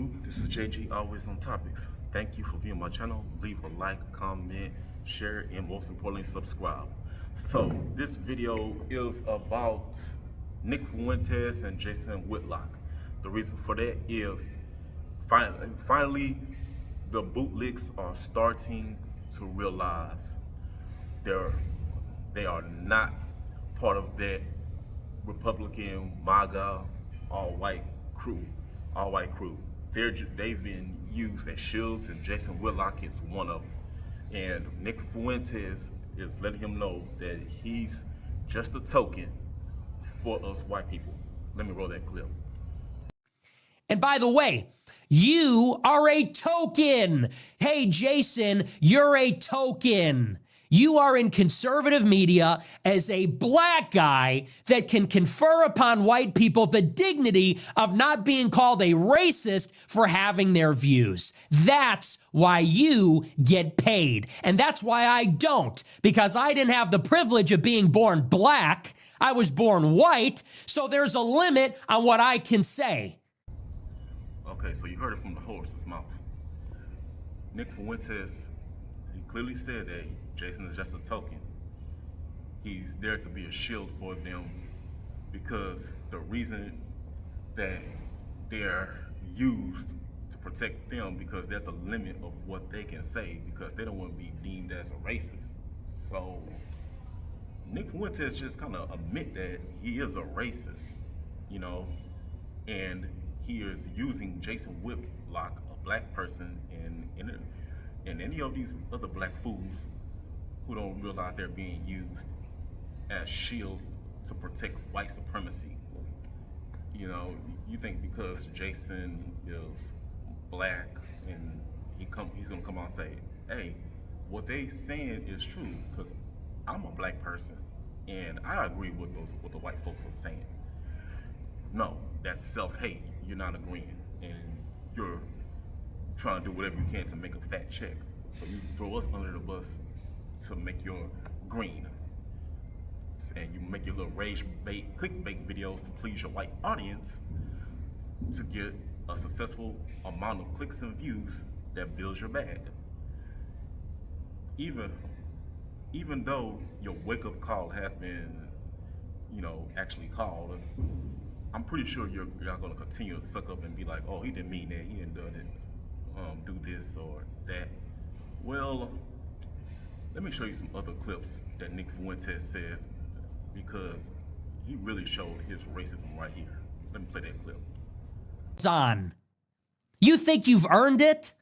do? This is JG, always on topics. Thank you for viewing my channel. Leave a like, comment, share, and most importantly, subscribe. So this video is about Nick Fuentes and Jason Whitlock. The reason for that is finally the bootlegs are starting to realize they are not part of that Republican MAGA all-white crew. They've been used as shields, and Jason Whitlock is one of them. And Nick Fuentes is letting him know that he's just a token for us white people. Let me roll that clip. And by the way, you are a token. Hey, Jason, you're a token. You are in conservative media as a black guy that can confer upon white people the dignity of not being called a racist for having their views. That's why you get paid. And that's why I don't, because I didn't have the privilege of being born black. I was born white, so there's a limit on what I can say. Okay, so you heard it from the horse's mouth. Nick Fuentes, he clearly said that Jason is just a token. He's there to be a shield for them because the reason that they're used to protect them, because there's a limit of what they can say, because they don't want to be deemed as a racist. So Nick Fuentes just kind of admit that he is a racist, you know, and he is using Jason Whitlock, a black person, and any of these other black fools who don't realize they're being used as shields to protect white supremacy. You know, you think because Jason is black and he's gonna come out and say, hey, what they saying is true, because I'm a black person and I agree with what the white folks are saying. No, that's self-hate. You're not agreeing, and you're trying to do whatever you can to make a fat check. So you throw us under the bus to make your green, and you make your little rage bait, clickbait videos to please your white audience to get a successful amount of clicks and views that builds your bag. Even though your wake-up call has been, actually called, I'm pretty sure you're going to continue to suck up and be like, oh, he didn't mean that, he didn't do it, do this or that. Well, let me show you some other clips that Nick Fuentes says, because he really showed his racism right here. Let me play that clip. On. You think you've earned it?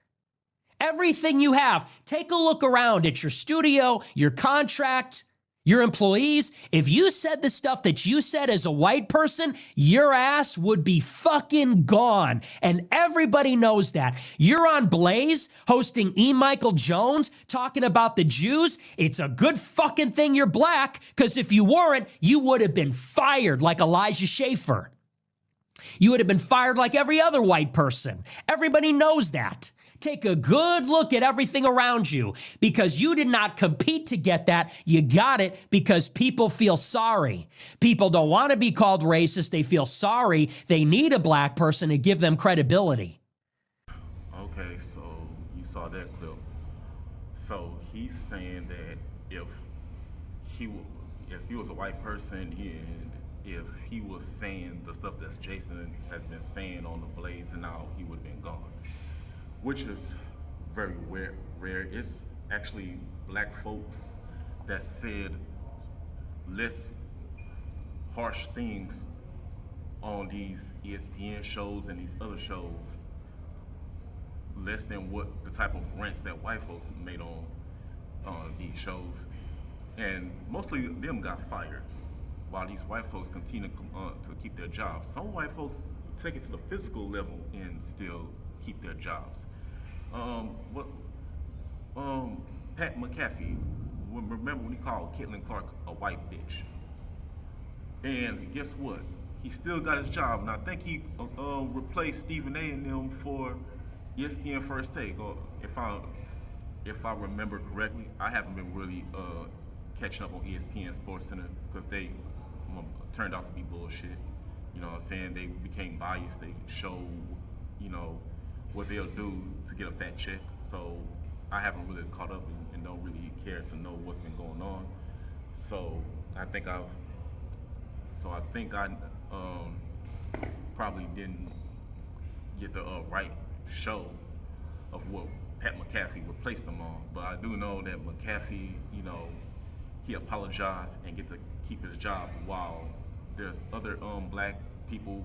Everything you have. Take a look around at your studio, your contract, your employees. If you said the stuff that you said as a white person, your ass would be fucking gone. And everybody knows that. You're on Blaze hosting E. Michael Jones talking about the Jews. It's a good fucking thing you're black, because if you weren't, you would have been fired like Elijah Schaffer. You would have been fired like every other white person. Everybody knows that. Take a good look at everything around you, because you did not compete to get that. You got it because people feel sorry. People don't want to be called racist. They feel sorry. They need a black person to give them credibility. Okay, so you saw that clip. So he's saying that if he was a white person and if he was saying the stuff that Jason has been saying on the Blaze and now, he would have been gone. Which is very rare. It's actually black folks that said less harsh things on these ESPN shows and these other shows, less than what the type of rants that white folks made on these shows. And mostly them got fired, while these white folks continue to keep their jobs. Some white folks take it to the physical level and still keep their jobs. Pat McAfee, remember when he called Caitlin Clark a white bitch? And guess what? He still got his job, and I think he replaced Stephen A. and them for ESPN First Take. Or if I remember correctly, I haven't been really catching up on ESPN Sports Center, because they turned out to be bullshit. You know what I'm saying? They became biased. They showed, what they'll do to get a fat check. So I haven't really caught up and don't really care to know what's been going on. So I think I've so I think I probably didn't get the right show of what Pat McAfee replaced him on. But I do know that McAfee, he apologized and get to keep his job while there's other black people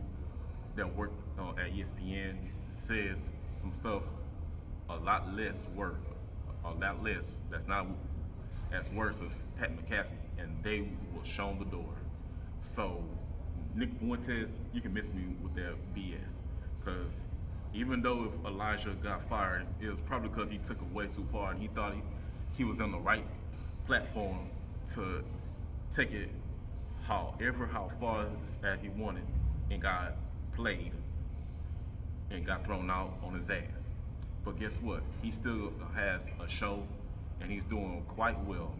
that work at ESPN says some stuff a lot less that's not as worse as Pat McAfee, and they were shown the door. So Nick Fuentes, you can miss me with that BS, because even though if Elijah got fired, it was probably because he took it way too far and he thought he was on the right platform to take it how far as he wanted, and got played and got thrown out on his ass. But guess what? He still has a show and he's doing quite well.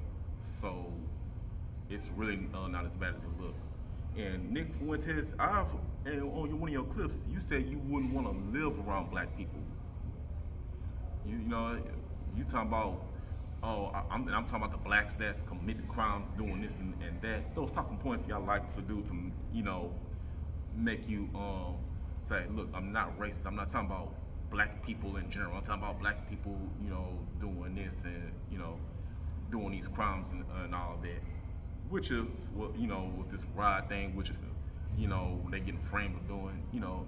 So it's really not as bad as it looked. And Nick Fuentes, and on one of your clips, you said you wouldn't want to live around black people. You talking about, I'm talking about the blacks that's committing crimes, doing this and that. Those talking points y'all like to do to, make you say, look, I'm not racist. I'm not talking about black people in general. I'm talking about black people, doing this and, doing these crimes and all that. Which is, with this ride thing, which is, they getting framed for doing,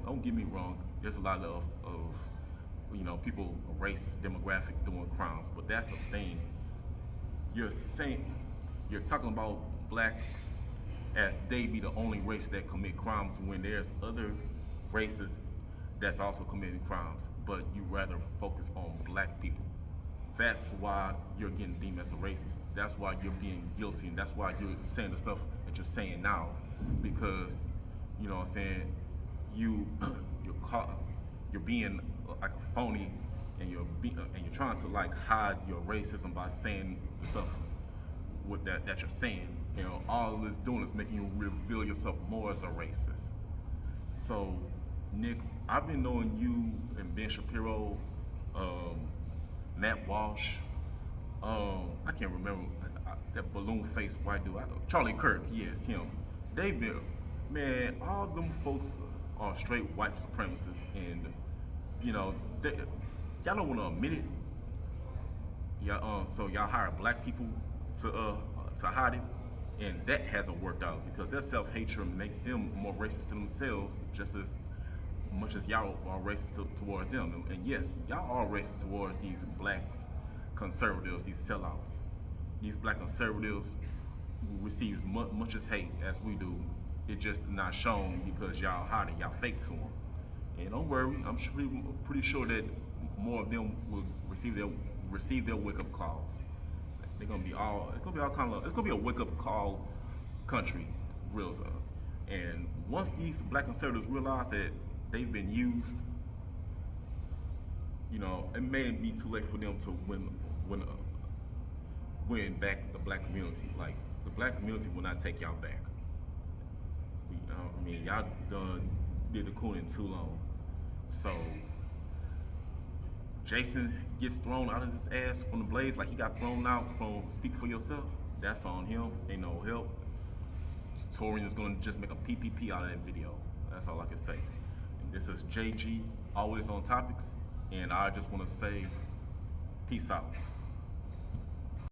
don't get me wrong. There's a lot of people, race, demographic doing crimes, but that's the thing. You're talking about blacks as they be the only race that commit crimes when there's other races that's also committing crimes, but you rather focus on black people. That's why you're getting deemed as a racist. That's why you're being guilty, and that's why you're saying the stuff that you're saying now, because you know what I'm saying, you're being like a phony, and you're trying to like hide your racism by saying the stuff that you're saying. All it's doing is making you reveal yourself more as a racist. So, Nick, I've been knowing you and Ben Shapiro, Matt Walsh, I can't remember that balloon-faced white dude. Charlie Kirk, yes, him. They've been, man, all them folks are straight white supremacists, and y'all don't want to admit it. So y'all hire black people to hide it, and that hasn't worked out because their self-hatred make them more racist to themselves, just as much as y'all are racist towards them. And yes, y'all are racist towards these blacks, conservatives, these sellouts. These black conservatives receive much as hate as we do. It's just not shown because y'all hide it, y'all fake to them. And don't worry, I'm pretty sure that more of them will receive their wake-up calls. It's gonna be a wake-up call country, real stuff. And once these black conservatives realize that they've been used, it may be too late for them to win back the black community. Like, the black community will not take y'all back. Y'all done did the cooning too long. So Jason gets thrown out of his ass from the Blaze like he got thrown out from Speak For Yourself. That's on him. Ain't no help. Torian is gonna just make a PPP out of that video. That's all I can say. And this is JG, always on topics, and I just want to say, peace out.